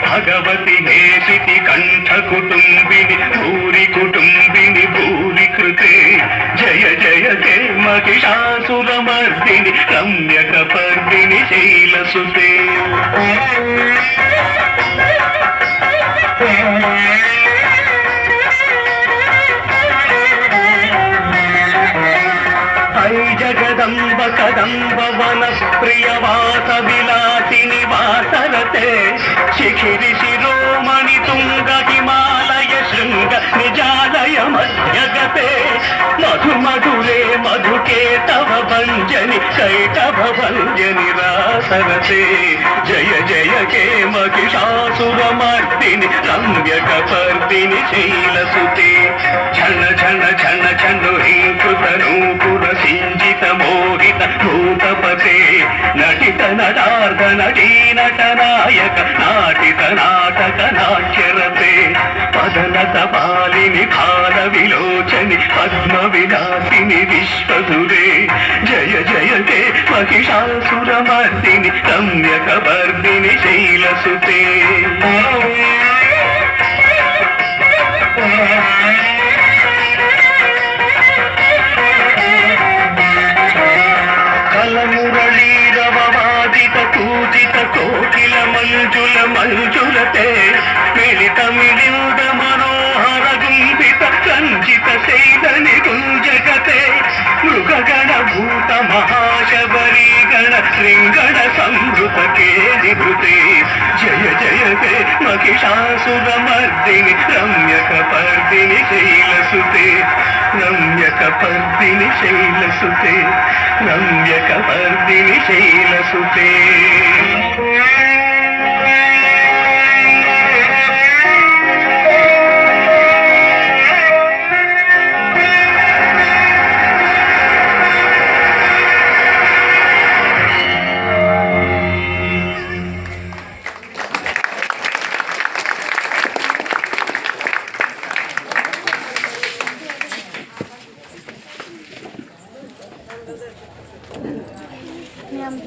भगवति हेशिति कंठ कुटुंबिनि भूरि कुटुंबिनि भूरि कृते जय जय जय महिषासुरमर्दिनि रम्यकपर्दिनि शैलसुते जगदम्ब कदम्ब वन प्रियवास विलासिनि वासरते शिखिरि शिरोमणि तुंग हिमालय शृंग निजालय मध्यगते मधु मधुरे मधुके तव भंजनि कैटभ भंजनि रासरते जय जय के महिषासुरमर्दिनि रम्यकपर्दिनि शैलसुते छन छन छन छनु हिंकृत नूपुर सिंजित मोहित भूतपते नटित नटार्ध नटी नट नायक नाटित नाटक नाट्यरते पदनत पालिनि भाल विलोचनि पद्म विलासिनि विश्वसुरे जय जय ते महिषासुरमर्दिनि रम्यकपर्दिनि शैलसुते मुरलीरववादित पूजित कोकिल मंजुल मंजुलते मिलित मिलिंद मनोहर गुंभित कंचित शैलनि गुंजगते मृगगण भूत महाशबरी गण श्रृंगण संभृत केलिभृते जय जय ते महिषासुरमर्दिनि रम्यकपर्दिनि शैलसुते रम्यकपर्दिनि शैलसुते रम्यकपर्दिनि शैलसुते Yang